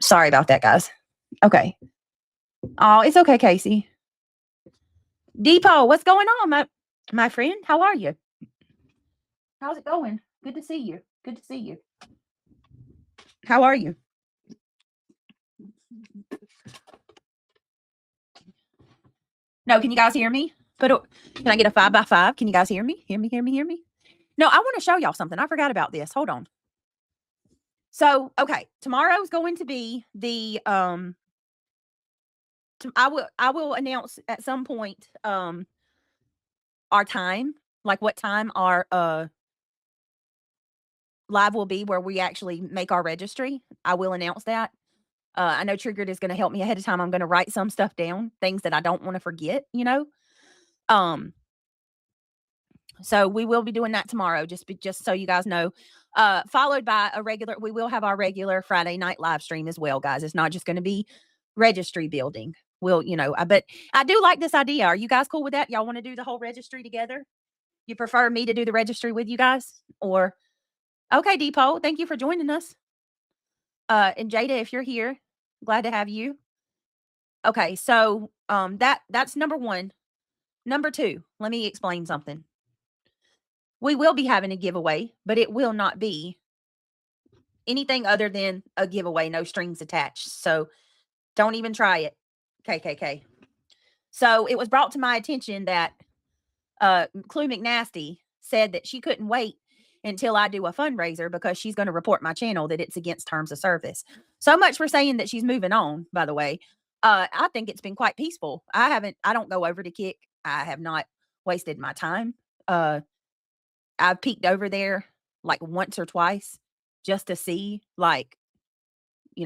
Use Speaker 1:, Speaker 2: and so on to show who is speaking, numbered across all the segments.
Speaker 1: Sorry about that, guys. Okay. Oh, it's okay, Casey. Depot, what's going on, my friend? How are you? How's it going? Good to see you. Good to see you. How are you? No, can you guys hear me? Can I get a 5x5? Can you guys hear me? Hear me? No, I want to show y'all something. I forgot about this. Hold on. So, okay, tomorrow's going to be the I will announce at some point our time, like what time our live will be where we actually make our registry. I will announce that. I know Triggered is going to help me ahead of time. I'm going to write some stuff down, things that I don't want to forget, So we will be doing that tomorrow, just so you guys know. Followed by we will have our regular Friday night live stream as well, guys. It's not just going to be registry building. But I do like this idea. Are you guys cool with that? Y'all want to do the whole registry together? You prefer me to do the registry with you guys? Or, okay, Depot, thank you for joining us. And Jada, if you're here, glad to have you. Okay, so that's number one. Number two, let me explain something. We will be having a giveaway, but it will not be anything other than a giveaway, no strings attached. So don't even try it, KKK. So it was brought to my attention that Clue McNasty said that she couldn't wait until I do a fundraiser because she's going to report my channel that it's against terms of service. So much for saying that she's moving on, by the way. I think it's been quite peaceful. I don't go over to Kick. I have not wasted my time. I've peeked over there like once or twice just to see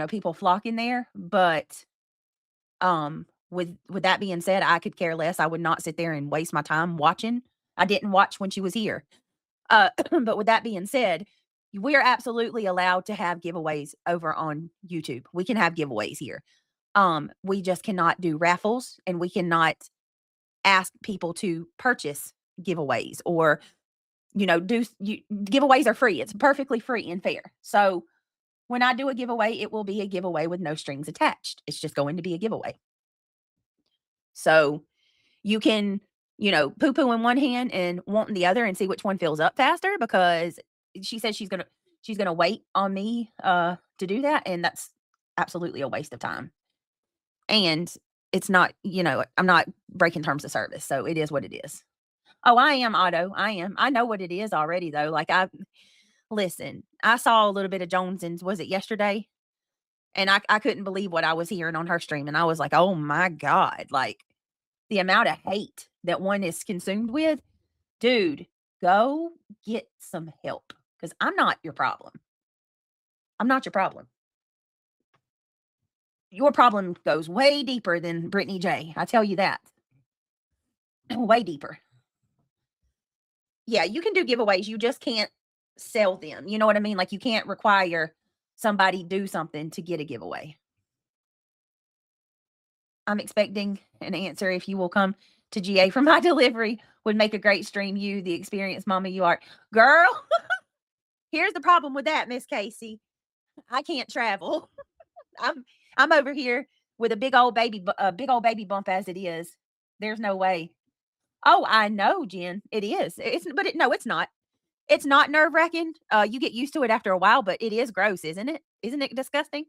Speaker 1: people flocking there. But with that being said, I could care less. I would not sit there and waste my time watching. I didn't watch when she was here. But with that being said, we're absolutely allowed to have giveaways over on YouTube. We can have giveaways here. We just cannot do raffles, and we cannot ask people to purchase giveaways or giveaways are free. It's perfectly free and fair. So when I do a giveaway, it will be a giveaway with no strings attached. It's just going to be a giveaway. So you can, poo-poo in one hand and want in the other and see which one fills up faster, because she says she's gonna wait on me to do that, and that's absolutely a waste of time. And it's not, I'm not breaking terms of service, so it is what it is. Oh, I am, Otto. I am. I know what it is already, though. Listen, I saw a little bit of Jones's, was it yesterday? And I couldn't believe what I was hearing on her stream. And I was like, oh my God, like the amount of hate that one is consumed with. Dude, go get some help, because I'm not your problem. I'm not your problem. Your problem goes way deeper than Brittany J. I tell you that. Way deeper. Yeah, you can do giveaways. You just can't sell them. You know what I mean? Like, you can't require somebody do something to get a giveaway. I'm expecting an answer if you will come to GA for my delivery. Would make a great stream. You, the experienced mama you are. Girl, here's the problem with that, Miss Casey. I can't travel. I'm over here with a big old baby bump as it is. There's no way. Oh, I know, Jen. It is. It's not. It's not nerve-wracking. You get used to it after a while, but it is gross, isn't it? Isn't it disgusting?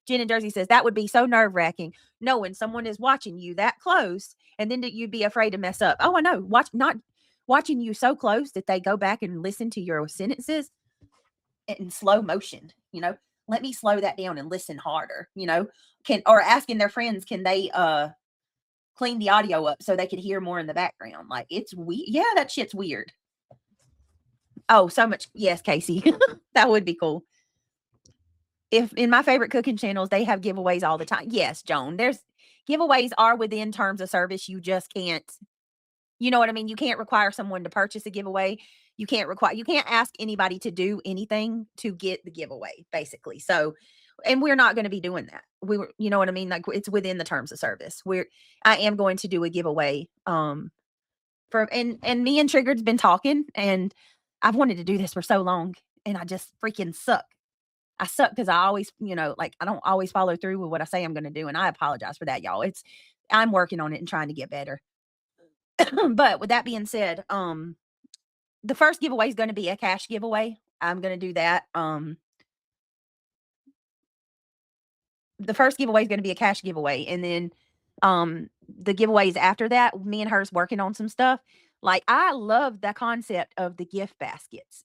Speaker 1: Jen in Jersey says that would be so nerve-wracking, knowing someone is watching you that close, and then that you'd be afraid to mess up. Oh, I know. Not watching you so close that they go back and listen to your sentences in slow motion. Let me slow that down and listen harder. Or asking their friends, can they clean the audio up so they could hear more in the background? Like, it's weird. Yeah, that shit's weird. Oh, so much. Yes, Casey. That would be cool. If in my favorite cooking channels, they have giveaways all the time. Yes, Joan, there's giveaways are within terms of service. You just can't, you know what I mean? You can't require someone to purchase a giveaway. You can't ask anybody to do anything to get the giveaway, basically. So, and we're not going to be doing that. You know what I mean? Like, it's within the terms of service. I am going to do a giveaway. And me and Triggered's been talking, and I've wanted to do this for so long, and I just freaking suck. I suck because I always, like I don't always follow through with what I say I'm going to do. And I apologize for that, y'all. I'm working on it and trying to get better. But with that being said, the first giveaway is going to be a cash giveaway. I'm going to do that. The first giveaway is going to be a cash giveaway. And then the giveaways after that, me and her's working on some stuff. Like I love the concept of the gift baskets,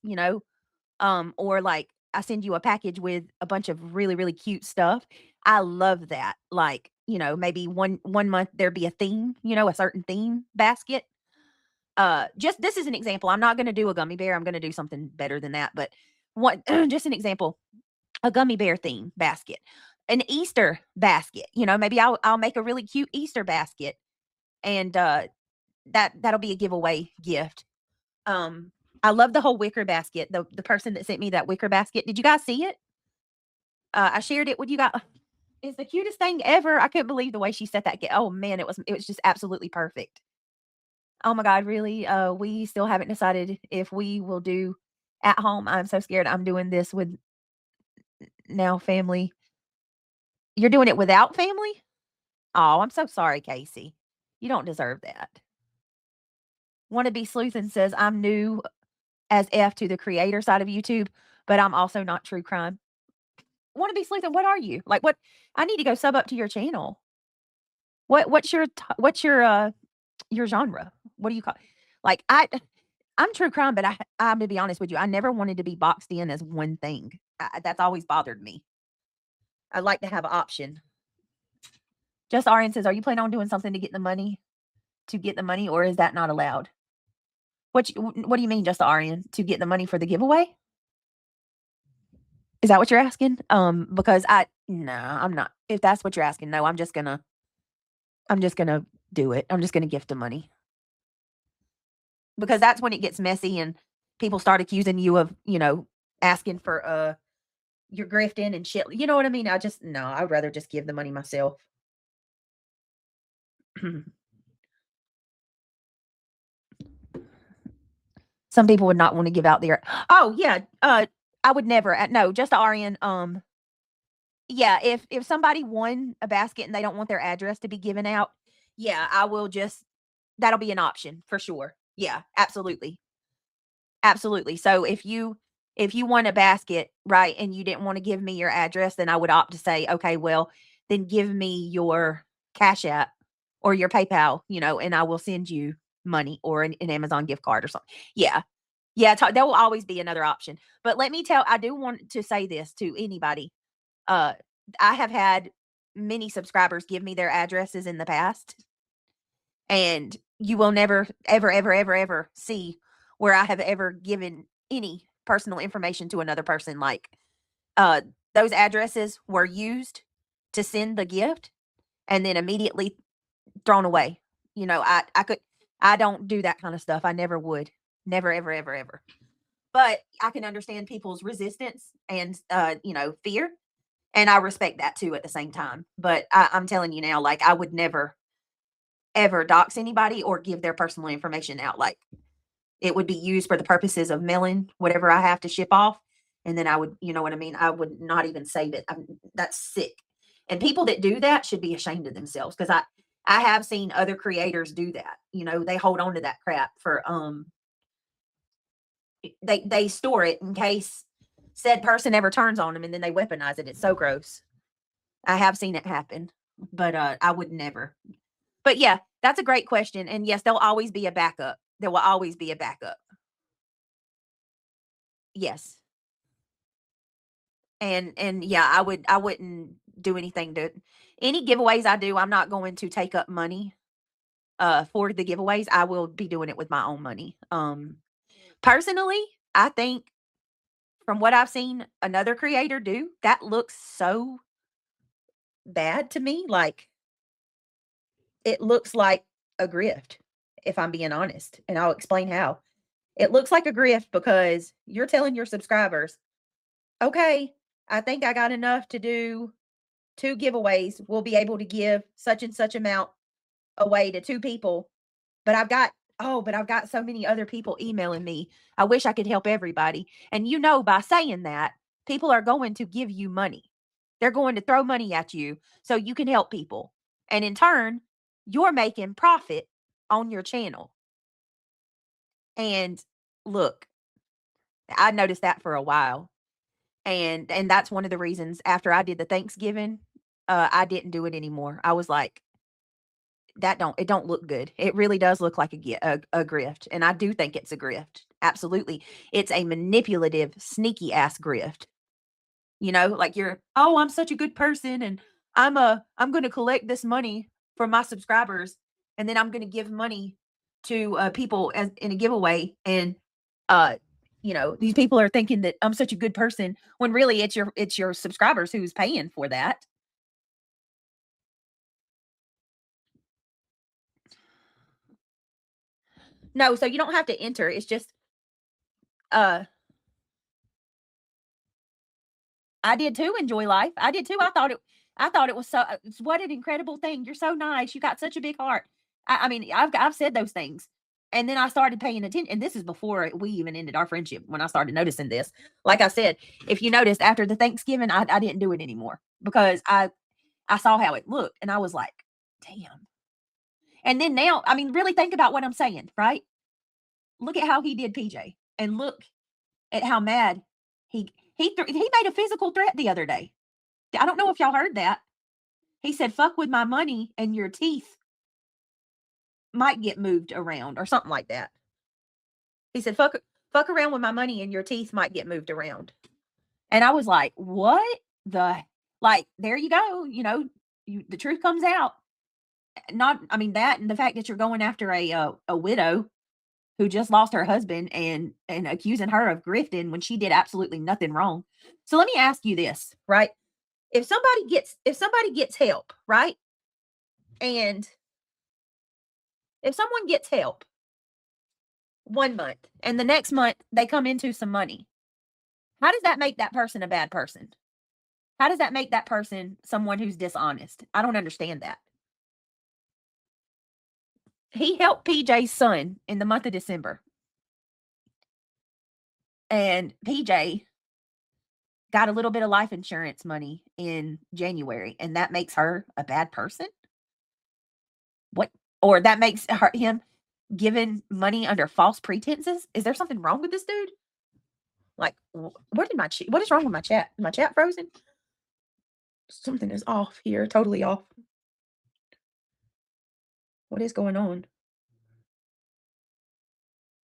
Speaker 1: or like I send you a package with a bunch of really, really cute stuff. I love that. Like, maybe one month there be a theme, a certain theme basket. Just this is an example. I'm not gonna do a gummy bear. I'm gonna do something better than that. But what just an example, a gummy bear theme basket. An Easter basket. Maybe I'll make a really cute Easter basket and that'll be a giveaway gift. I love the whole wicker basket. The person that sent me that wicker basket. Did you guys see it? I shared it with you guys. It's the cutest thing ever. I couldn't believe the way she set that. Oh man, it was just absolutely perfect. Oh my god, really? We still haven't decided if we will do at home. I'm so scared. I'm doing this with now family. You're doing it without family? Oh, I'm so sorry, Casey. You don't deserve that. Wanna be sleuthing says I'm new as F to the creator side of YouTube, but I'm also not true crime. Wanna be sleuthing, what are you? Like what I need to go sub up to your channel. What's your genre? What do you call like I'm true crime, but I'm to be honest with you, I never wanted to be boxed in as one thing. That's always bothered me. I like to have an option. Just Arian says, "Are you planning on doing something to get the money? To get the money, or is that not allowed?" What do you mean, just Arian? To get the money for the giveaway? Is that what you're asking? Because no, I'm not. If that's what you're asking, no, I'm just gonna do it. I'm just gonna gift the money because that's when it gets messy and people start accusing you of, asking for your grifting and shit. You know what I mean? No, I'd rather just give the money myself. Some people would not want to give out their. Oh yeah, I would never. No, just Arian. Yeah, if somebody won a basket and they don't want their address to be given out, yeah, I will just. That'll be an option for sure. Yeah, absolutely, absolutely. So if you won a basket, right, and you didn't want to give me your address, then I would opt to say, okay, well, then give me your Cash App or your PayPal, and I will send you money or an Amazon gift card or something. Yeah. Yeah, there will always be another option. But let me tell I do want to say this to anybody. Uh, I have had many subscribers give me their addresses in the past, and you will never, ever, ever, ever, ever see where I have ever given any personal information to another person. Like, uh, those addresses were used to send the gift and then immediately thrown away. I don't do that kind of stuff. I never would. Never, ever, ever, ever. But I can understand people's resistance and fear, and I respect that too at the same time. But I'm telling you now, like I would never ever dox anybody or give their personal information out. Like it would be used for the purposes of mailing whatever I have to ship off, and then I would, you know what I mean. I would not even save it. That's sick. And people that do that should be ashamed of themselves because I have seen other creators do that. They hold on to that crap for they store it in case said person ever turns on them and then they weaponize it. It's so gross. I have seen it happen, but I would never. But yeah, that's a great question. And yes, there'll always be a backup. There will always be a backup. Yes. And yeah, I wouldn't do anything to any giveaways I do, I'm not going to take up money for the giveaways. I will be doing it with my own money. Personally, I think from what I've seen another creator do, that looks so bad to me. Like it looks like a grift, if I'm being honest. And I'll explain how. It looks like a grift because you're telling your subscribers, okay, I think I got enough to do two giveaways. We'll be able to give such and such amount away to two people. But I've got so many other people emailing me. I wish I could help everybody. And by saying that, People are going to give you money. They're going to throw money at you so you can help people. And in turn, you're making profit on your channel. And look, I noticed that for a while. And that's one of the reasons after I did the Thanksgiving, I didn't do it anymore. I was like, it don't look good. It really does look like a grift. And I do think it's a grift. Absolutely. It's a manipulative, sneaky ass grift. Like oh, I'm such a good person and I'm going to collect this money from my subscribers and then I'm going to give money to people as in a giveaway and uh these people are thinking that I'm such a good person when really it's your subscribers who's paying for that. No, so you don't have to enter. It's just uh I did too enjoy life. I did too. I thought it was what an incredible thing. You're so nice. You got such a big heart. I mean, I've said those things. And then I started paying attention. And this is before we even ended our friendship when I started noticing this. Like I said, if you noticed after the Thanksgiving, I didn't do it anymore because I saw how it looked and I was like, damn. And then now, I mean, really think about what I'm saying, right? Look at how he did PJ and look at how mad he made a physical threat the other day. I don't know if y'all heard that. He said, "Fuck with my money and your teeth might get moved around," or something like that. He said, fuck around with my money and your teeth might get moved around." And I was like, "What the like, there you go, the truth comes out." Not I mean, that and the fact that you're going after a widow who just lost her husband and accusing her of grifting when she did absolutely nothing wrong. So let me ask you this, right? If somebody gets help, right? And if someone gets help 1 month and the next month they come into some money, how does that make that person a bad person? How does that make that person someone who's dishonest? I don't understand that. He helped PJ's son in the month of December, and PJ got a little bit of life insurance money in January, and that makes her a bad person? What or that makes him given money under false pretenses? Is there something wrong with this dude? Like, what is wrong with my chat? Is my chat frozen? Something is off here, totally off. What is going on?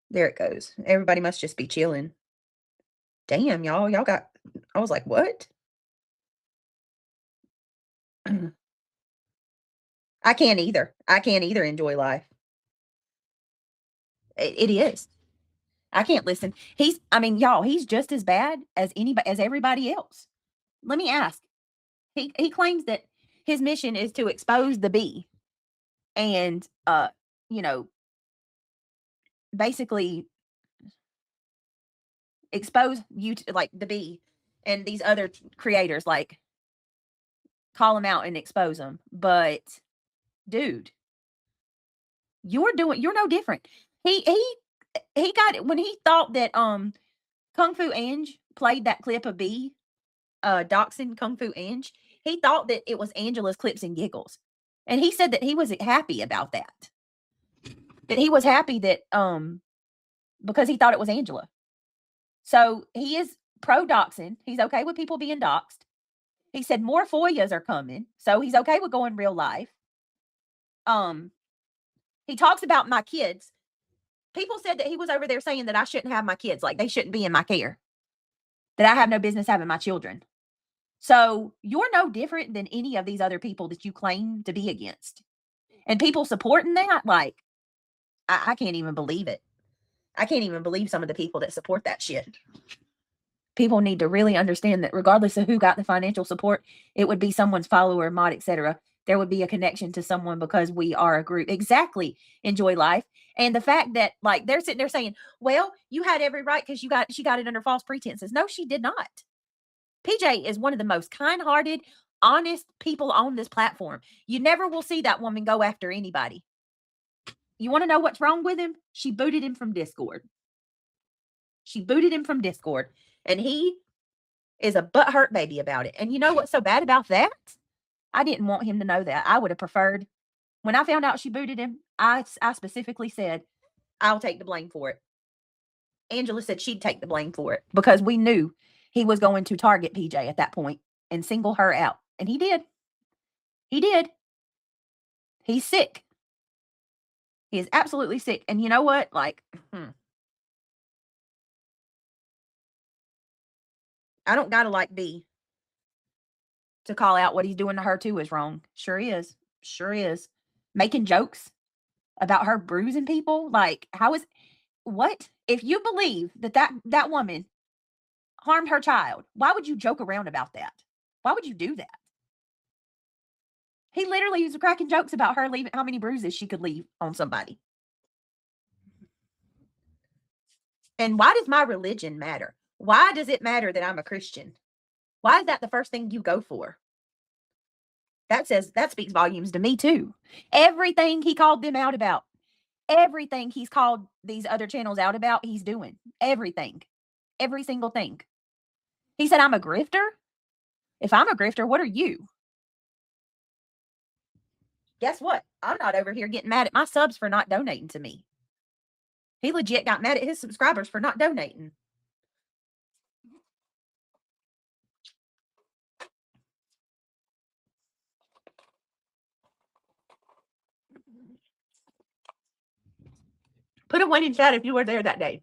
Speaker 1: There it goes. Everybody must just be chilling. Damn, y'all got I was like, "What?" I can't either. I can't either enjoy life. It is. I can't listen. I mean, y'all, he's just as bad as anybody as everybody else. Let me ask. He claims that his mission is to expose the bee and you know, basically expose you to like the bee and these other creators, like call them out and expose them. But dude, you're no different. He got it when he thought that Kung Fu Ange played that clip of B doxing Kung Fu Ange. He thought that it was Angela's clips and giggles. And he said that he was happy about that. That he was happy that because he thought it was Angela. So he is pro doxing. He's okay with people being doxed. He said more FOIAs are coming. So he's okay with going real life. Um he talks about my kids. People said that he was over there saying that I shouldn't have my kids, like they shouldn't be in my care. That I have no business having my children. So you're no different than any of these other people that you claim to be against. And people supporting that, like, I can't even believe it. I can't even believe some of the people that support that shit. People need to really understand that regardless of who got the financial support, it would be someone's follower, mod, etc. There would be a connection to someone because we are a group. Exactly. Enjoy life. And the fact that like they're sitting there saying, well, you had every right because she got it under false pretenses. No, she did not. PJ is one of the most kind-hearted, honest people on this platform. You never will see that woman go after anybody. You want to know what's wrong with him? She booted him from Discord. She booted him from Discord. And he is a butthurt baby about it. And you know what's so bad about that? I didn't want him to know that. I would have preferred, when I found out she booted him, I specifically said, I'll take the blame for it. Angela said she'd take the blame for it because we knew he was going to target PJ at that point and single her out. And he did. He did. He's sick. He is absolutely sick. And you know what? Like, I don't gotta like B to call out what he's doing to her too is wrong. Sure is. Sure is. Making jokes about her bruising people. Like, how is what? If you believe that woman harmed her child, why would you joke around about that? Why would you do that? He literally was cracking jokes about her leaving, how many bruises she could leave on somebody. And why does my religion matter? Why does it matter that I'm a Christian? Why is that the first thing you go for? That speaks volumes to me too. Everything he called them out about, everything he's called these other channels out about, he's doing. Everything. Every single thing. He said, I'm a grifter. If I'm a grifter, what are you? Guess what? I'm not over here getting mad at my subs for not donating to me. He legit got mad at his subscribers for not donating. Put a 1 in chat if you were there that day.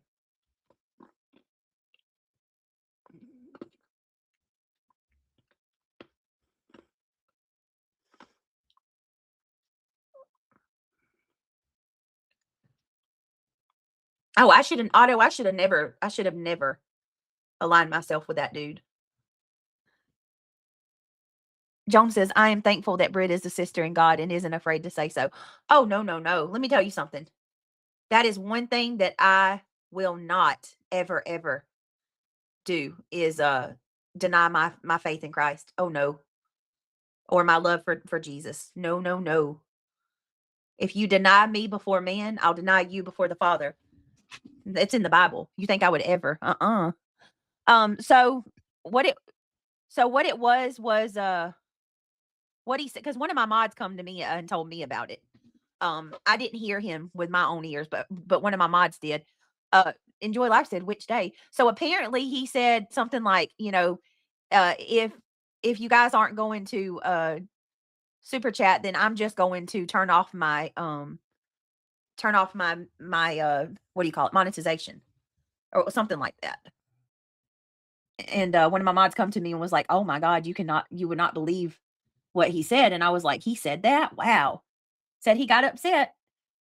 Speaker 1: Oh, I should have never aligned myself with that dude. Joan says, I am thankful that Britt is a sister in God and isn't afraid to say so. Oh, no, no, no. Let me tell you something. That is one thing that I will not ever, ever do is deny my faith in Christ. Oh no. Or my love for Jesus. No, no, no. If you deny me before man, I'll deny you before the Father. It's in the Bible. You think I would ever? So what it was what he said, because one of my mods come to me and told me about it. I didn't hear him with my own ears, but one of my mods did. Enjoy Life said, which day? So apparently he said something like, if you guys aren't going to super chat, then I'm just going to turn off my what do you call it, monetization or something like that. And one of my mods come to me and was like, oh my God, you would not believe what he said. And I was like, he said that? Wow. Said he got upset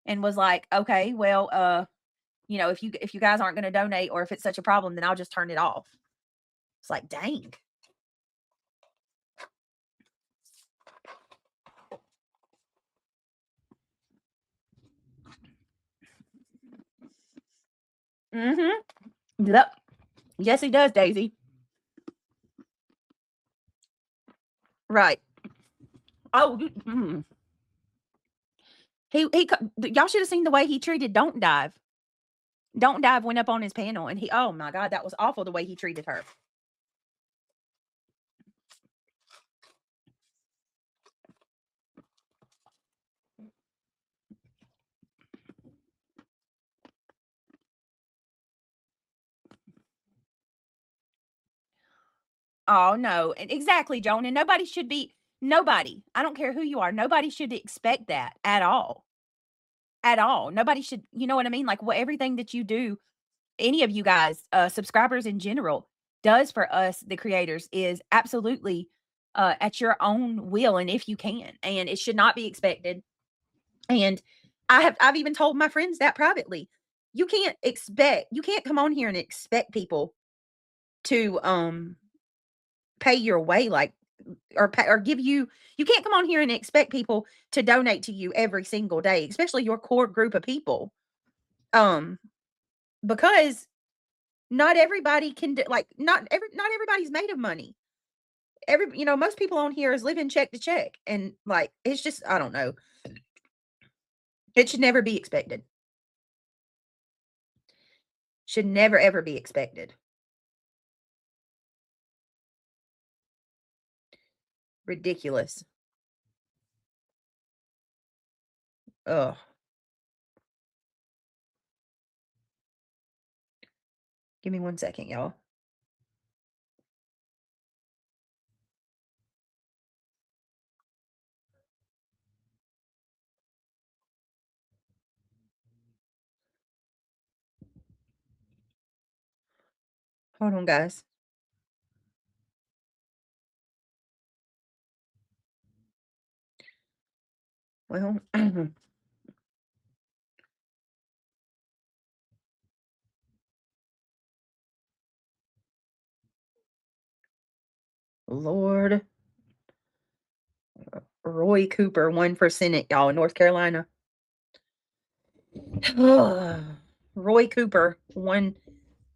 Speaker 1: and was like, okay, well, if you guys aren't going to donate or if it's such a problem, then I'll just turn it off. It's like, dang. Yep. Yes, he does, Daisy. Right. Oh, y'all should have seen the way he treated Don't Dive. Don't Dive went up on his panel and oh my God, that was awful the way he treated her. Oh no. And exactly, Joan. And nobody, I don't care who you are, nobody should expect that at all. At all. Nobody should, you know what I mean? Like everything that you do, any of you guys, subscribers in general, does for us, the creators, is absolutely at your own will and if you can. And it should not be expected. And I've even told my friends that privately. You can't come on here and expect people to pay your way or give you can't come on here and expect people to donate to you every single day, especially your core group of people. Because not everybody can do, not everybody's made of money. Most people on here is living check to check, and it's just, I don't know. It should never be expected. Should never ever be expected. Ridiculous. Ugh. Give me 1 second, y'all. Hold on, guys. Well, Lord. Roy Cooper won for Senate, y'all, in North Carolina. Roy Cooper won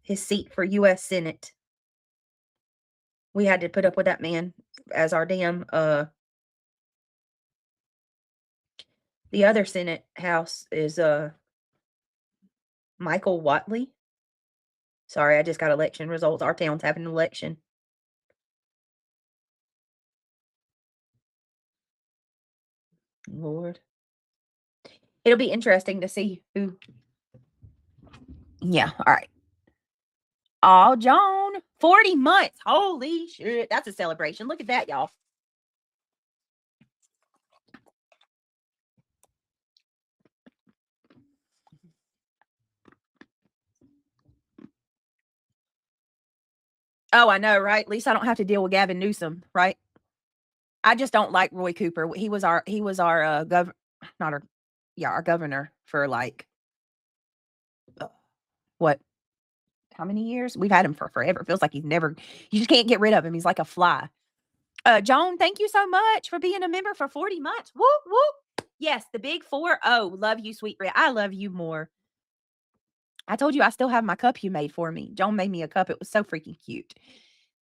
Speaker 1: his seat for U.S. Senate. We had to put up with that man as our damn, the other Senate House is, Michael Watley. Sorry, I just got election results. Our town's having an election. Lord. It'll be interesting to see who. Yeah, all right. Oh, Joan, 40 months. Holy shit. That's a celebration. Look at that, y'all. Oh, I know, right? At least I don't have to deal with Gavin Newsom, right? I just don't like Roy Cooper. He was our not our yeah, our governor for like what? How many years? We've had him for forever. It feels like you just can't get rid of him. He's like a fly. Joan, thank you so much for being a member for 40 months. Whoop, whoop. Yes, the big 4-0. Love you, sweet Bria. I love you more. I told you I still have my cup you made for me. Joan made me a cup. It was so freaking cute.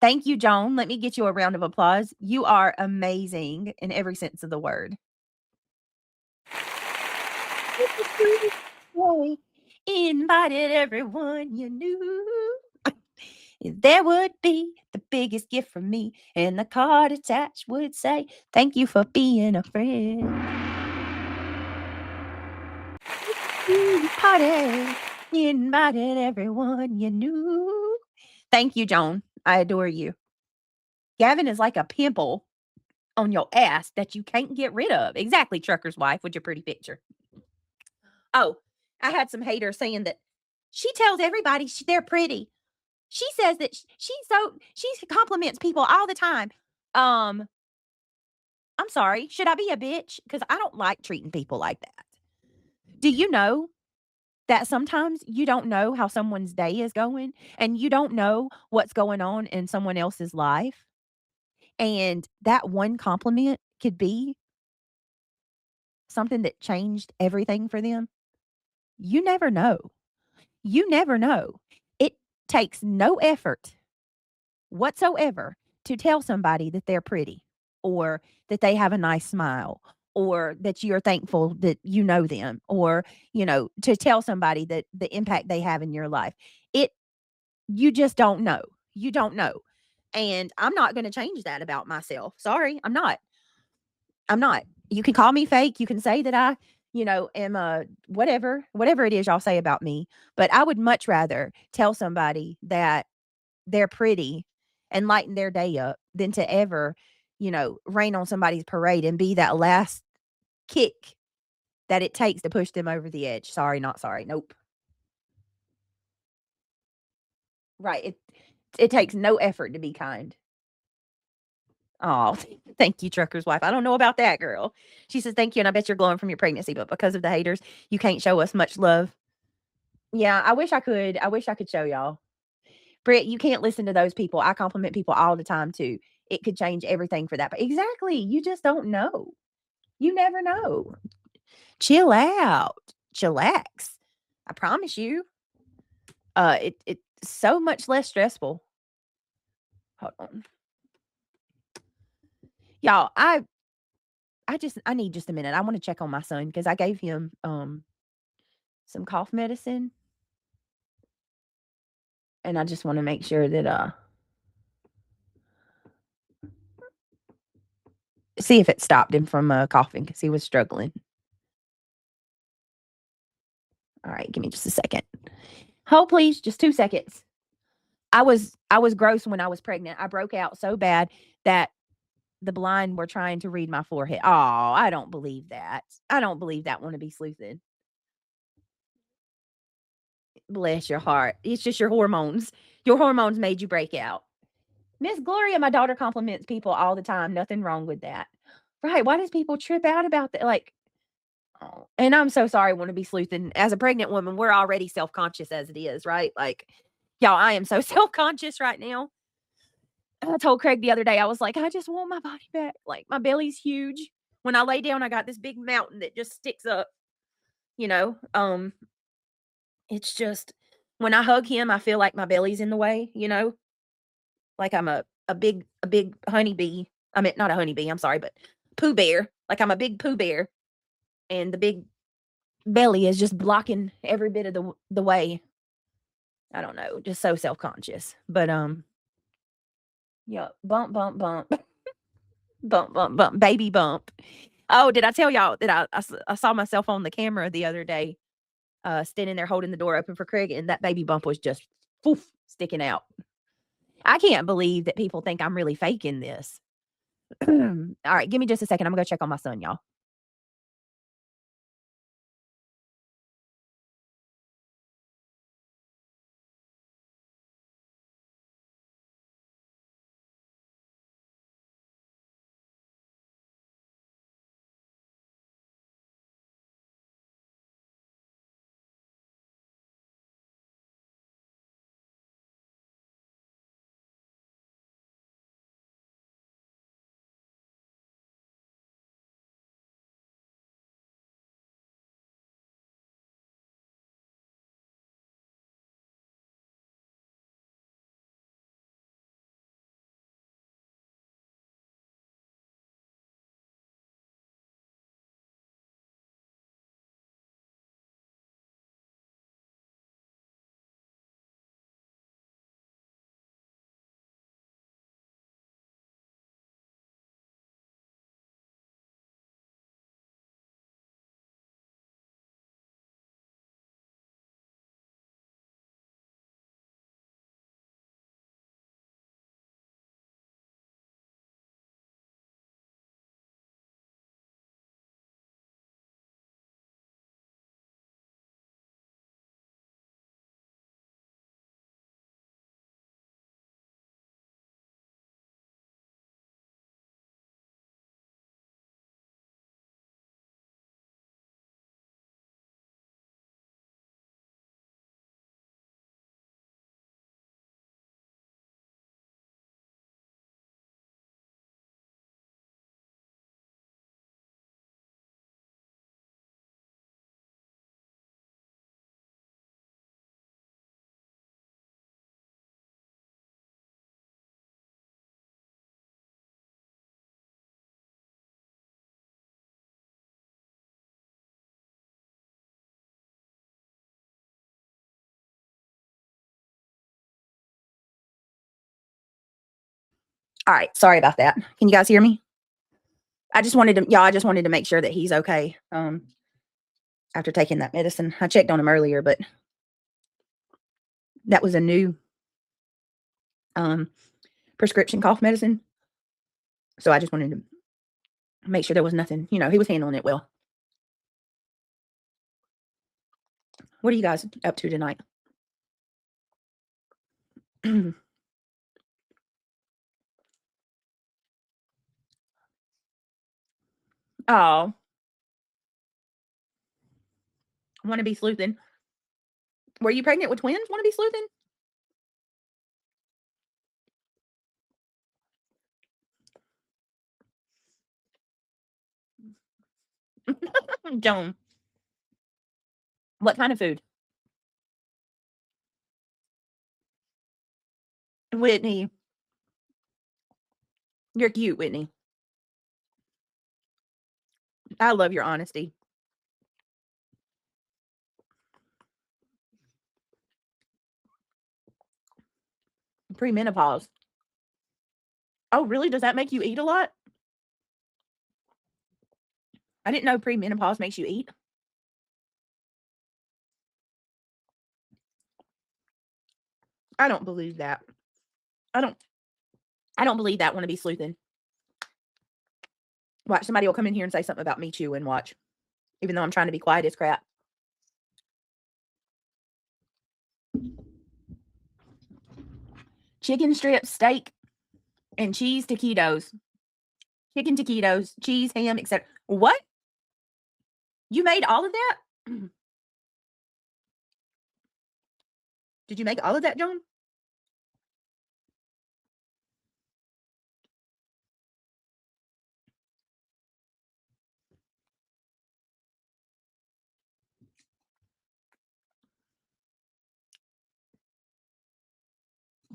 Speaker 1: Thank you, Joan. Let me get you a round of applause. You are amazing in every sense of the word. Invited everyone you knew. There would be the biggest gift from me, and the card attached would say, "Thank you for being a friend." Party, invited everyone you knew. Thank you, Joan. I adore you. Gavin is like a pimple on your ass that you can't get rid of. Exactly, trucker's wife, with your pretty picture. Oh, I had some haters saying that she tells everybody they're pretty. She says that she compliments people all the time. I'm sorry. Should I be a bitch? Because I don't like treating people like that. Do you know that sometimes you don't know how someone's day is going and you don't know what's going on in someone else's life? And that one compliment could be something that changed everything for them. You never know. You never know. It takes no effort whatsoever to tell somebody that they're pretty or that they have a nice smile or that you're thankful that you know them or, to tell somebody that the impact they have in your life. It You just don't know. You don't know. And I'm not going to change that about myself. Sorry, I'm not. I'm not. You can call me fake. You can say that I, am a whatever it is y'all say about me. But I would much rather tell somebody that they're pretty and lighten their day up than to ever, rain on somebody's parade and be that last kick that it takes to push them over the edge. Sorry, not sorry. Nope. Right. It takes no effort to be kind. Oh, thank you, trucker's wife. I don't know about that girl. She says, "Thank you, and I bet you're glowing from your pregnancy, but because of the haters, you can't show us much love." Yeah, I wish I could. I wish I could show y'all. Britt, you can't listen to those people. I compliment people all the time too. It could change everything for that. But exactly, you just don't know. You never know. Chill out. Chillax. I promise you. It's so much less stressful. Hold on. Y'all, I need just a minute. I want to check on my son because I gave him some cough medicine. And I just want to make sure that see if it stopped him from, coughing because he was struggling. Alright, give me just a second. Hold, please, just 2 seconds. I was gross when I was pregnant. I broke out so bad that the blind were trying to read my forehead. Oh, I don't believe that. I don't believe that one to be sleuthing. Bless your heart. It's just your hormones. Your hormones made you break out. Miss Gloria, my daughter compliments people all the time. Nothing wrong with that. Right. Why does people trip out about that? Like, oh, and I'm so sorry, want to be sleuthing. As a pregnant woman, we're already self conscious as it is, right? Like, y'all, I am so self conscious right now. I told Craig the other day, I was like, I just want my body back. Like, my belly's huge. When I lay down, I got this big mountain that just sticks up, you know. It's just when I hug him, I feel like my belly's in the way, you know, like I'm a big honeybee. I mean, not a honeybee, I'm sorry, but Pooh Bear. Like I'm a big Pooh Bear, and the big belly is just blocking every bit of the way. I don't know, just so self-conscious. But yeah, bump, bump, bump, bump, bump, bump, baby bump. Oh, did I tell y'all that I saw myself on the camera the other day, standing there holding the door open for Craig, and that baby bump was just poof sticking out. I can't believe that people think I'm really faking this. All right, give me just a second. I'm gonna go check on my son, y'all. All right, sorry about that. Can you guys hear me? I just wanted to make sure that he's okay. After taking that medicine. I checked on him earlier, but that was a new um prescription cough medicine. So I just wanted to make sure there was nothing, he was handling it well. What are you guys up to tonight? Oh, want to be sleuthing. Were you pregnant with twins? Want to be sleuthing? Joan, what kind of food? Whitney, you're cute, Whitney. I love your honesty. Premenopause. Oh, really? Does that make you eat a lot? I didn't know premenopause makes you eat. I don't believe that. I don't believe that. Want to be sleuthing. Watch, somebody will come in here and say something about me chewing. Watch. Even though I'm trying to be quiet as crap. Chicken strips, steak, and cheese taquitos. Chicken taquitos, cheese, ham, etc. What? You made all of that? Did you make all of that, John?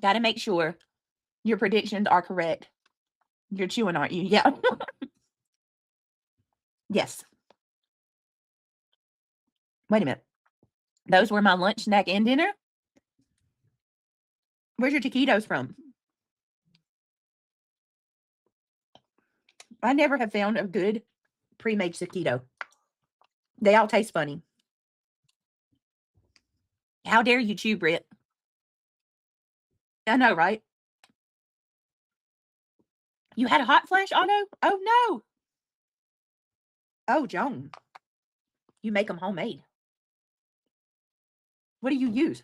Speaker 1: Got to make sure your predictions are correct. You're chewing, aren't you? Yeah. Yes. Wait a minute. Those were my lunch, snack, and dinner? Where's your taquitos from? I never have found a good pre-made taquito. They all taste funny. How dare you chew, Britt? I know, right? You had a hot flash, Otto? Oh, no. Oh, Joan. You make them homemade. What do you use?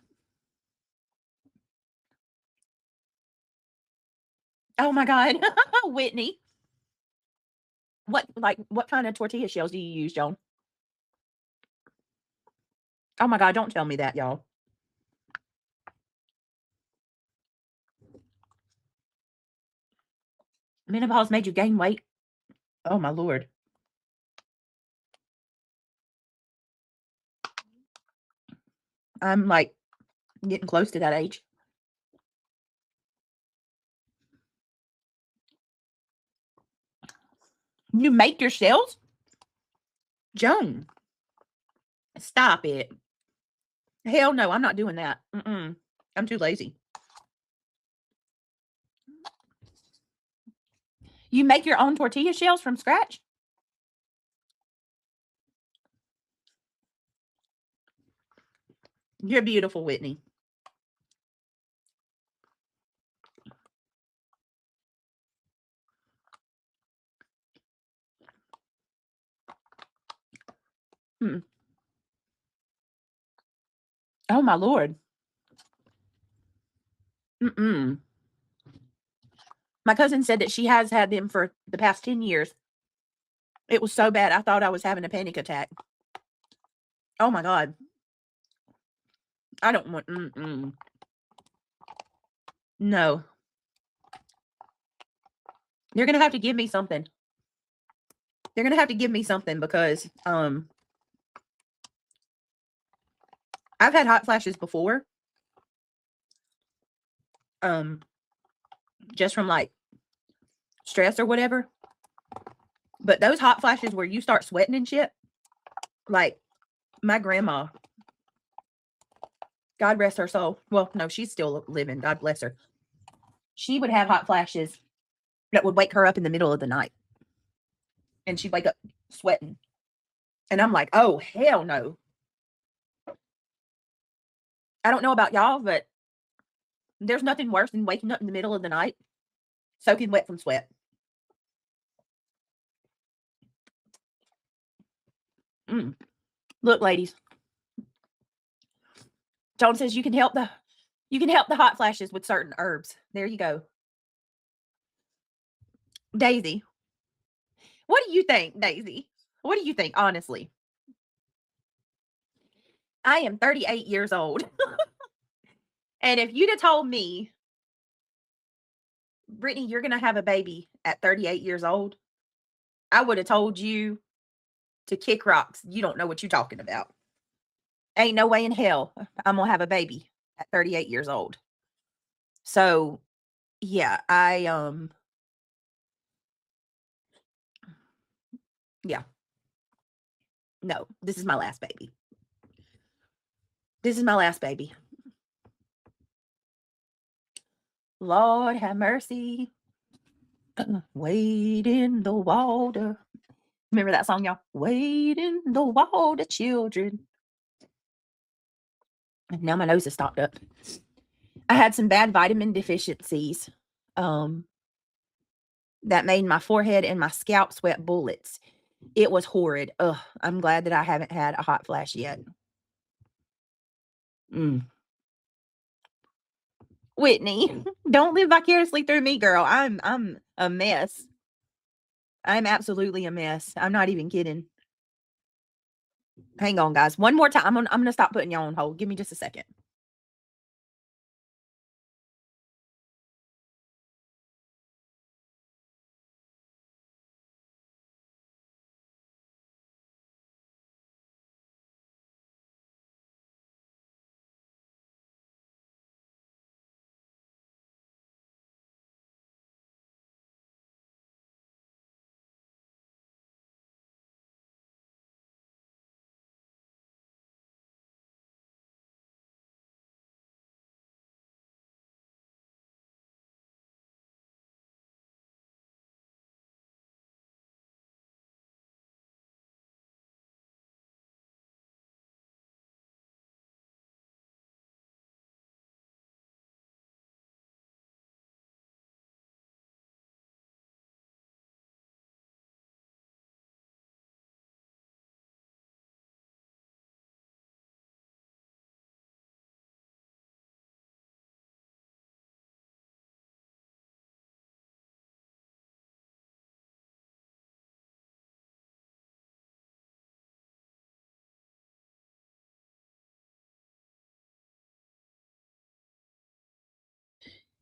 Speaker 1: Oh, my God. Whitney. What kind of tortilla shells do you use, Joan? Oh, my God. Don't tell me that, y'all. Menopause made you gain weight? Oh, my Lord. I'm like getting close to that age. You make your shells? Joan, stop it. Hell no, I'm not doing that. I'm too lazy. You make your own tortilla shells from scratch? You're beautiful, Whitney. Oh, my Lord. My cousin said that she has had them for the past 10 years. It was so bad, I thought I was having a panic attack. Oh, my God. I don't want... No. You're going to have to give me something. They're going to have to give me something because I've had hot flashes before. Just from like stress or whatever. But those hot flashes where you start sweating and shit, like my grandma, God rest her soul. Well, no, she's still living. God bless her. She would have hot flashes that would wake her up in the middle of the night. And she'd wake up sweating. And I'm like, oh, hell no. I don't know about y'all, but there's nothing worse than waking up in the middle of the night soaking wet from sweat. Look, ladies. Joan says you can help the hot flashes with certain herbs. There you go. Daisy. What do you think, Daisy? What do you think, honestly? I am 38 years old. And if you'd have told me, Brittany, you're going to have a baby at 38 years old, I would have told you to kick rocks. You don't know what you're talking about. Ain't no way in hell I'm going to have a baby at 38 years old. So, yeah, yeah. No, this is my last baby. This is my last baby. Lord have mercy. Wade in the water. Remember that song, y'all? Waiting the wall, the children. Now my nose is stopped up. I had some bad vitamin deficiencies that made my forehead and my scalp sweat bullets. It was horrid. Ugh, I'm glad that I haven't had a hot flash yet. Whitney, don't live vicariously through me, girl. I'm a mess. I'm absolutely a mess. I'm not even kidding. Hang on, guys. One more time. I'm gonna stop putting y'all on hold. Give me just a second.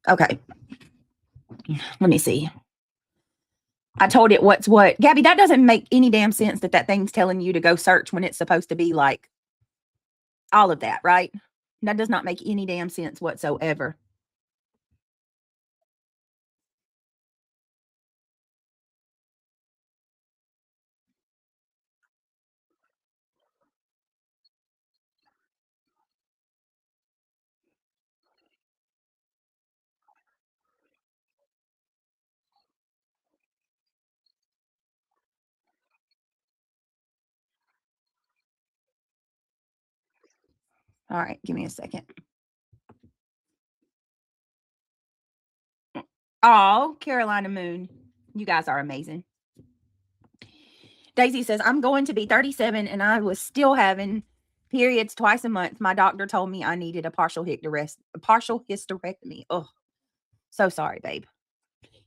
Speaker 1: Okay. Let me see. I told it what's what. Gabby, that doesn't make any damn sense that thing's telling you to go search when it's supposed to be like all of that, right? That does not make any damn sense whatsoever. All right, give me a second. Oh, Carolina Moon. You guys are amazing. Daisy says, I'm going to be 37 and I was still having periods twice a month. My doctor told me I needed a partial hysterectomy. Oh, so sorry, babe.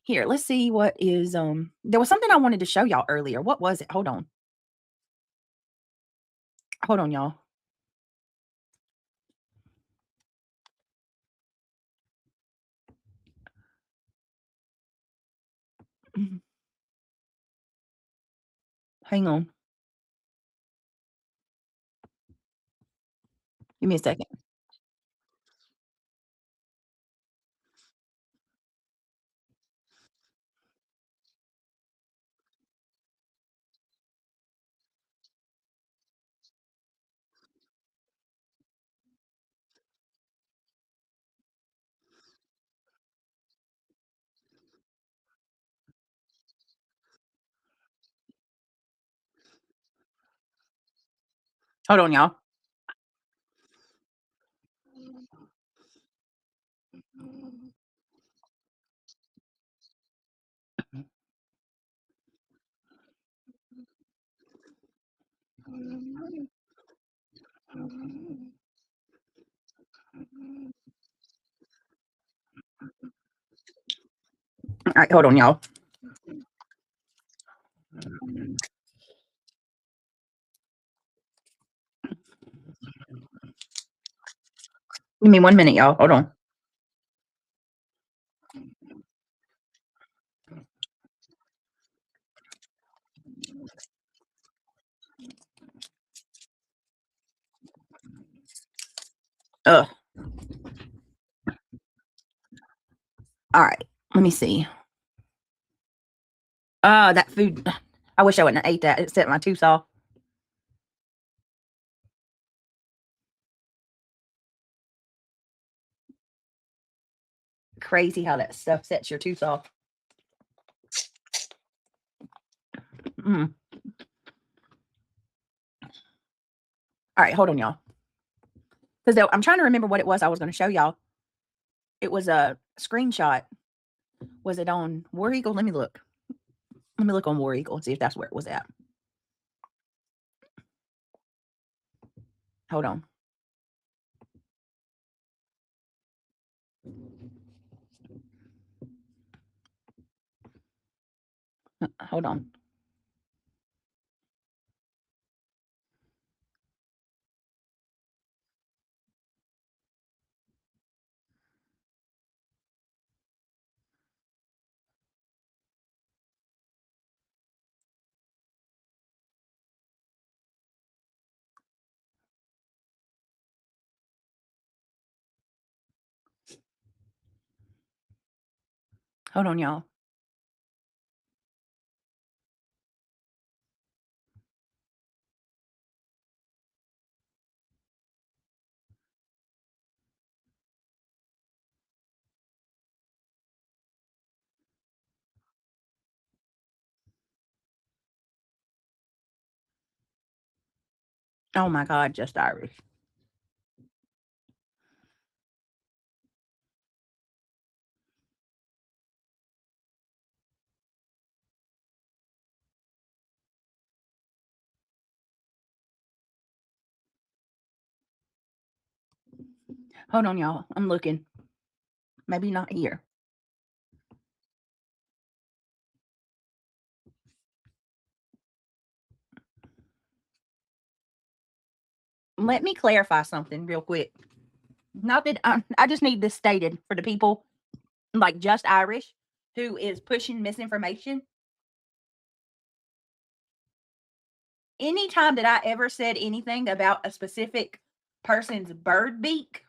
Speaker 1: Here, let's see what is there was something I wanted to show y'all earlier. What was it? Hold on. Hold on, y'all. Hang on. Give me a second. Hold on, y'all. All right, hold on, y'all. Give me 1 minute, y'all. Hold on. Ugh. All right. Let me see. That food. I wish I wouldn't have ate that. It set my tooth off. Crazy how that stuff sets your tooth off. Mm. All right, hold on, y'all. Because I'm trying to remember what it was I was going to show y'all. It was a screenshot. Was it on War Eagle? Let me look. Let me look on War Eagle and see if that's where it was at. Hold on. Hold on. Hold on, y'all. Oh my God, Just Irish. Hold on, y'all. I'm looking. Maybe not here. Let me clarify something real quick. Not that I just need this stated for the people like Just Irish who is pushing misinformation. Anytime that I ever said anything about a specific person's bird beak,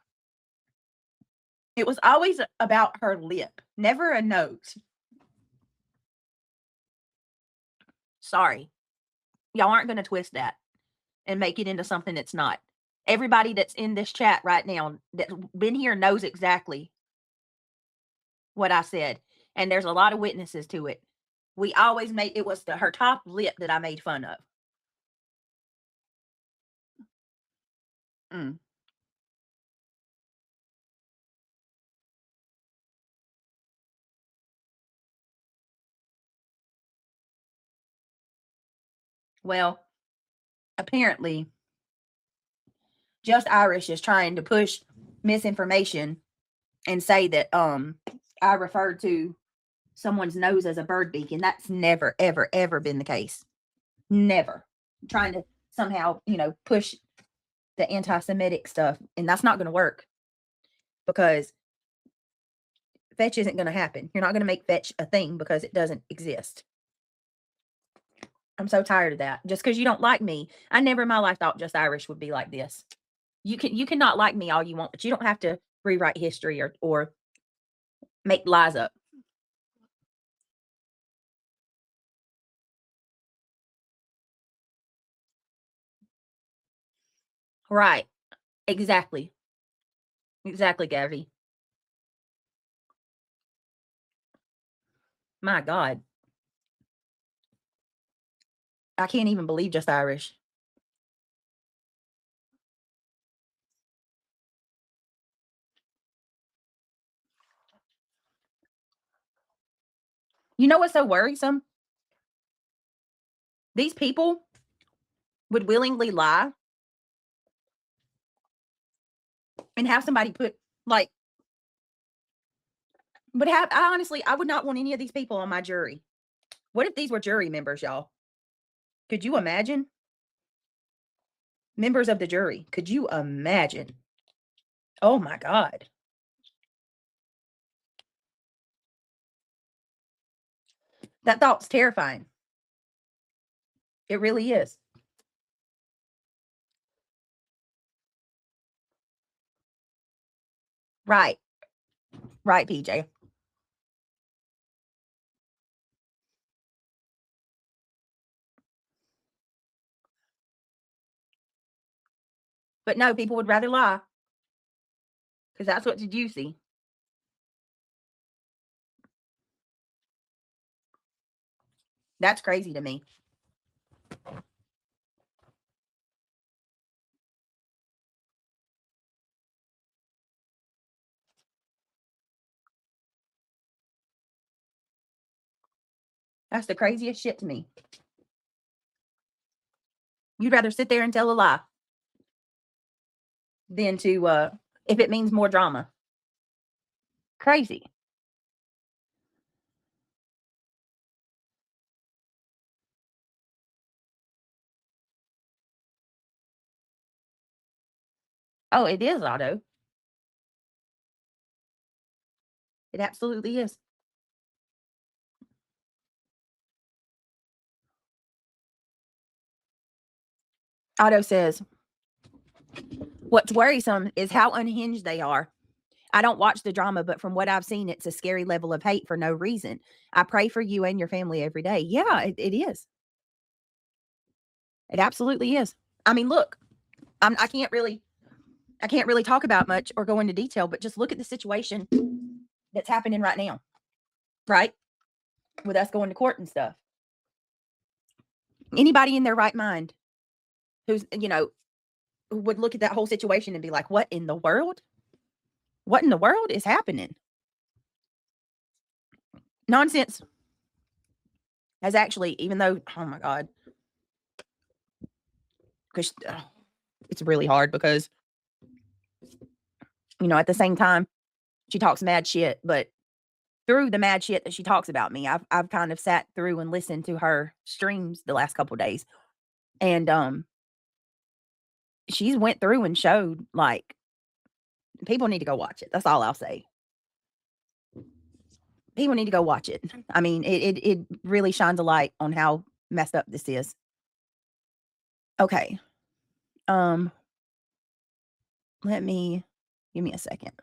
Speaker 1: it was always about her lip, never a nose. Sorry. Y'all aren't going to twist that and make it into something it's not. Everybody that's in this chat right now that's been here knows exactly what I said. And there's a lot of witnesses to it. We always made it was her top lip that I made fun of. Mm. Well, apparently, Just Irish is trying to push misinformation and say that I referred to someone's nose as a bird beak, and that's never, ever, ever been the case. Never. Trying to somehow, push the anti-Semitic stuff, and that's not going to work because fetch isn't going to happen. You're not going to make fetch a thing because it doesn't exist. I'm so tired of that. Just because you don't like me, I never in my life thought Just Irish would be like this. You cannot like me all you want, but you don't have to rewrite history or make lies up. Right. Exactly. Exactly, Gabby. My God. I can't even believe Just Irish. You know what's so worrisome? These people would willingly lie and have somebody put like but have I honestly I would not want any of these people on my jury. What if these were jury members, y'all? Could you imagine? Members of the jury. Could you imagine? Oh my God. That thought's terrifying. It really is. Right. Right, PJ. But no, people would rather lie because that's what's juicy. That's crazy to me. That's the craziest shit to me. You'd rather sit there and tell a lie than to, if it means more drama. Crazy. Oh, it is Otto. It absolutely is. Otto says, what's worrisome is how unhinged they are. I don't watch the drama, but from what I've seen, it's a scary level of hate for no reason. I pray for you and your family every day. Yeah, it is. It absolutely is. I mean, look, I can't really talk about much or go into detail, but just look at the situation that's happening right now, right? With us going to court and stuff. Anybody in their right mind who's, who would look at that whole situation and be like, what in the world? What in the world is happening? Nonsense has actually, even though, oh my God, because it's really hard because, at the same time, she talks mad shit, but through the mad shit that she talks about me, I've kind of sat through and listened to her streams the last couple days. And she's went through and showed like people need to go watch it. That's all I'll say. People need to go watch it. I mean, it really shines a light on how messed up this is. Okay. Um, let me give me a second.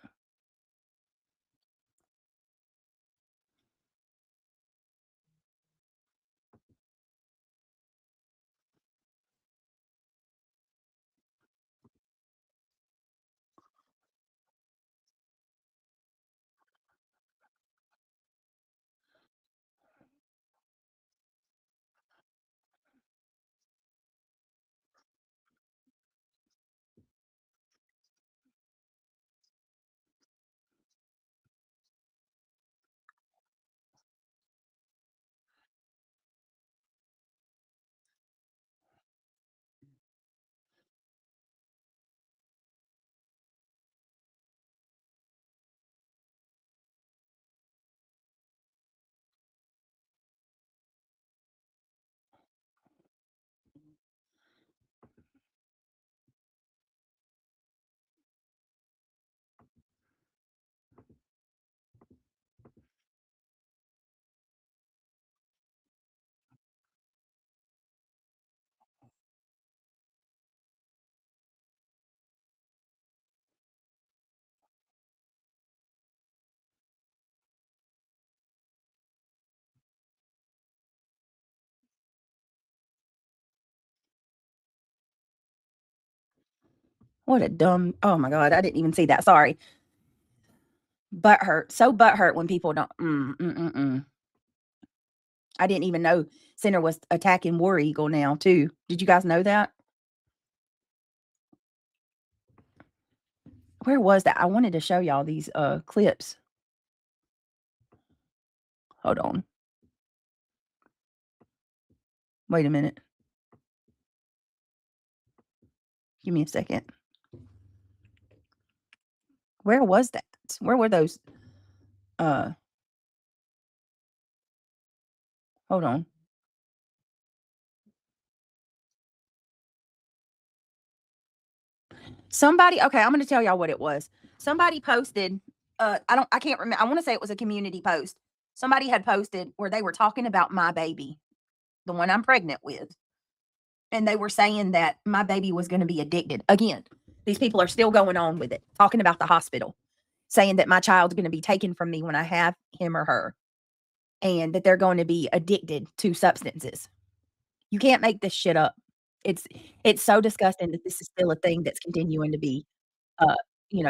Speaker 1: What a dumb. Oh my God, I didn't even see that. Sorry. Butthurt. So butthurt when people don't. I didn't even know Center was attacking War Eagle now too. Did you guys know that? Where was that? I wanted to show y'all these clips. Hold on. Wait a minute. Give me a second. Where was that? Where were those? Uh, hold on. Somebody, okay, I'm gonna tell y'all what it was. Somebody posted, I can't remember. I want to say it was a community post. Somebody had posted where they were talking about my baby, the one I'm pregnant with. And they were saying that my baby was going to be addicted. Again, these people are still going on with it, talking about the hospital, saying that my child's going to be taken from me when I have him or her, and that they're going to be addicted to substances. You can't make this shit up. It's it's so disgusting that this is still a thing that's continuing to be, uh,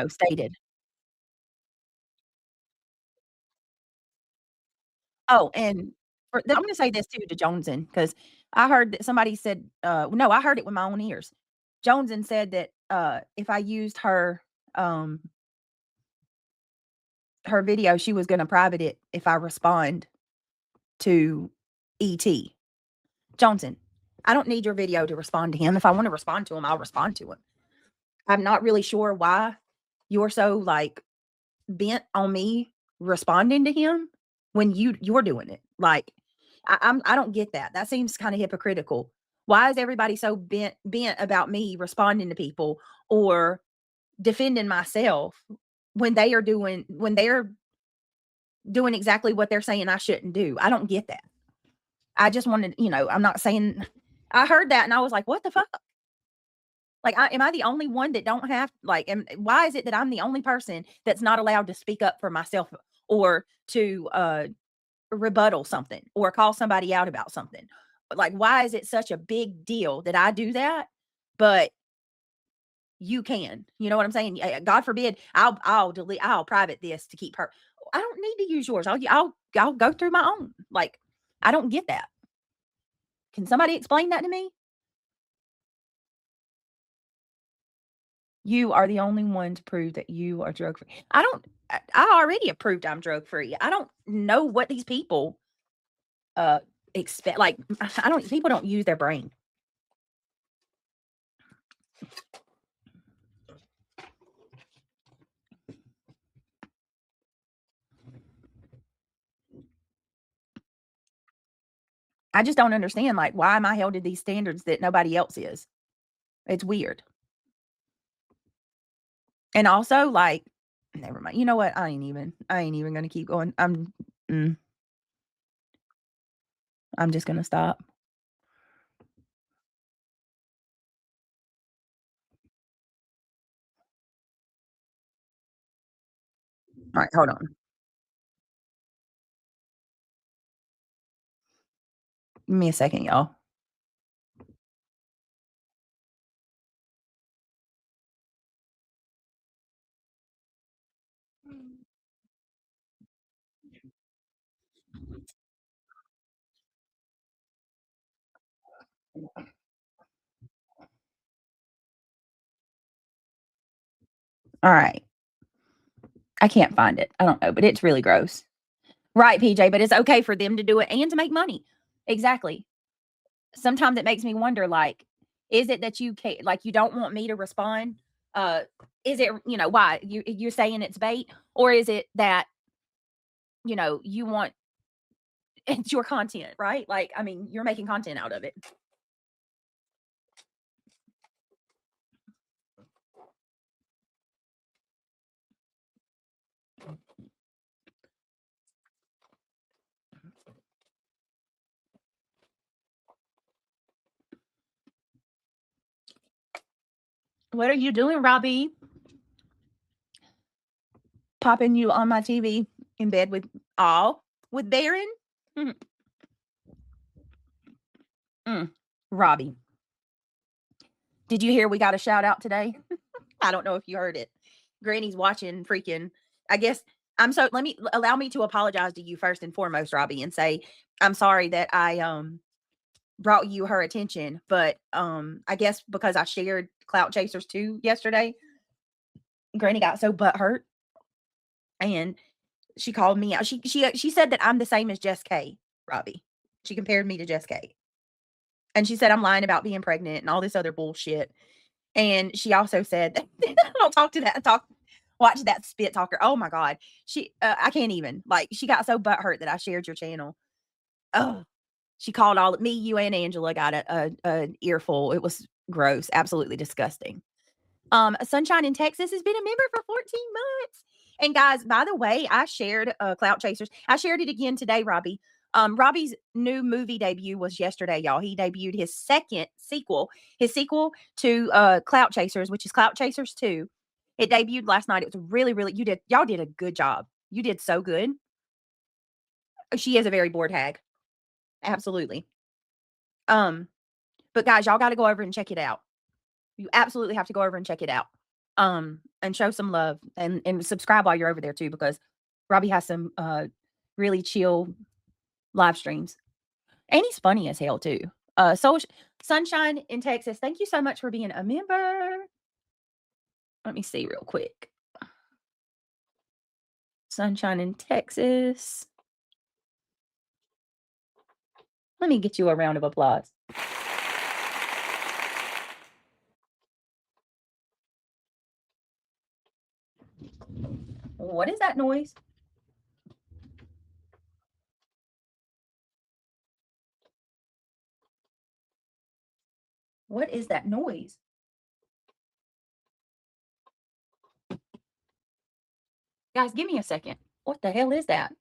Speaker 1: stated. Oh, and I'm gonna say this too to Joneson because I heard that somebody said, no, I heard it with my own ears. Joneson said that, if I used her video, she was gonna private it if I respond to E.T. Johnson, I don't need your video to respond to him. If I want to respond to him, I'll respond to him. I'm not really sure why you're so like bent on me responding to him when you're doing it. Like I don't get that. That seems kind of hypocritical. Why is everybody so bent about me responding to people or defending myself when they're doing exactly what they're saying I shouldn't do? I don't get that. I just wanted, I'm not saying I heard that and I was like, what the fuck? Like, am I the only one that don't have like? Why is it that I'm the only person that's not allowed to speak up for myself or to rebuttal something or call somebody out about something? Like, why is it such a big deal that I do that, but you can? You know what I'm saying? God forbid, I'll delete, I'll private this to keep her. I don't need to use yours. I'll go through my own. Like, I don't get that. Can somebody explain that to me? You are the only one to prove that you are drug free. I already approved I'm drug free. I don't know what these people uh expect. Like I don't people don't use their brain. I just don't understand like why am I held to these standards that nobody else is? It's weird. And also like never mind. You know what? I ain't even gonna keep going. Mm, I'm just gonna stop. All right, hold on. Give me a second, y'all. All right. I can't find it. I don't know, but it's really gross. Right, PJ, but it's okay for them to do it and to make money. Exactly. Sometimes it makes me wonder, like, is it that you can like you don't want me to respond? Uh, is it why you're saying it's bait, or is it that you want it's your content, right? Like, I mean, you're making content out of it. What are you doing, Robbie? Popping you on my TV in bed with Baron? Mm, Robbie, did you hear we got a shout out today? I don't know if you heard it. Granny's watching freaking I guess allow me to apologize to you first and foremost, Robbie, and say I'm sorry that I brought you her attention, but I guess because I shared Clout Chasers 2 yesterday, Granny got so butthurt and she called me out. She said that I'm the same as Jess K, Robbie. She compared me to Jess K. And she said I'm lying about being pregnant and all this other bullshit. And she also said that don't talk to that talk watch that spit talker. Oh my god. I can't even. Like she got so butthurt that I shared your channel. Oh, she called all me, you, and Angela got a earful. It was gross, absolutely disgusting. Sunshine in Texas has been a member for 14 months. And guys, by the way, I shared Clout Chasers. I shared it again today, Robbie. Robbie's new movie debut was yesterday, y'all. He debuted his sequel to Clout Chasers, which is Clout Chasers 2. It debuted last night. It was really, really, y'all did a good job. You did so good. She is a very bored hag. Absolutely. Um, but guys, y'all got to go over and check it out. You absolutely have to go over and check it out. And show some love and subscribe while you're over there too, because Robbie has some really chill live streams. And he's funny as hell too. So Sunshine in Texas, thank you so much for being a member. Let me see real quick. Sunshine in Texas. Let me get you a round of applause. What is that noise? What is that noise? Guys, give me a second. What the hell is that?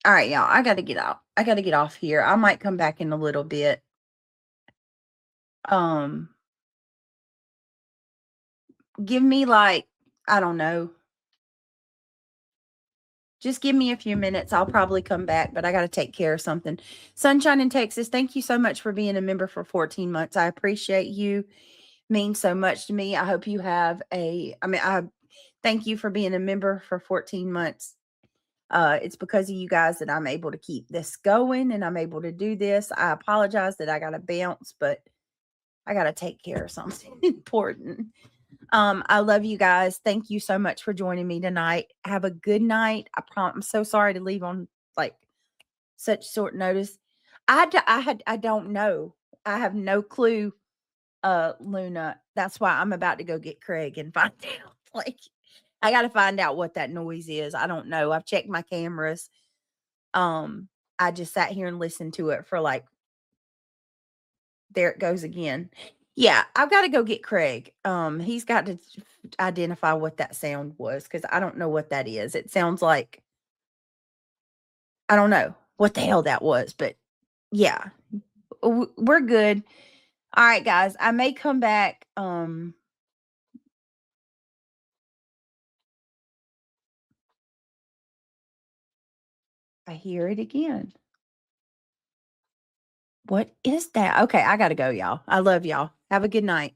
Speaker 1: All right, y'all. I got to get out. I got to get off here. I might come back in a little bit. Um, give me like, I don't know. Just give me a few minutes. I'll probably come back, but I got to take care of something. Sunshine in Texas, thank you so much for being a member for 14 months. I appreciate you. Means so much to me. I hope you have I thank you for being a member for 14 months. It's because of you guys that I'm able to keep this going and I'm able to do this. I apologize that I got to bounce, but I got to take care of something important. I love you guys. Thank you so much for joining me tonight. Have a good night. I'm so sorry to leave on like such short notice. I don't know. I have no clue, Luna. That's why I'm about to go get Craig and find out. Like, I got to find out what that noise is. I don't know. I've checked my cameras. I just sat here and listened to it for like, there it goes again. Yeah, I've got to go get Craig. He's got to identify what that sound was because I don't know what that is. It sounds like, I don't know what the hell that was, but yeah, we're good. All right, guys, I may come back. I hear it again. What is that? Okay, I got to go, y'all. I love y'all. Have a good night.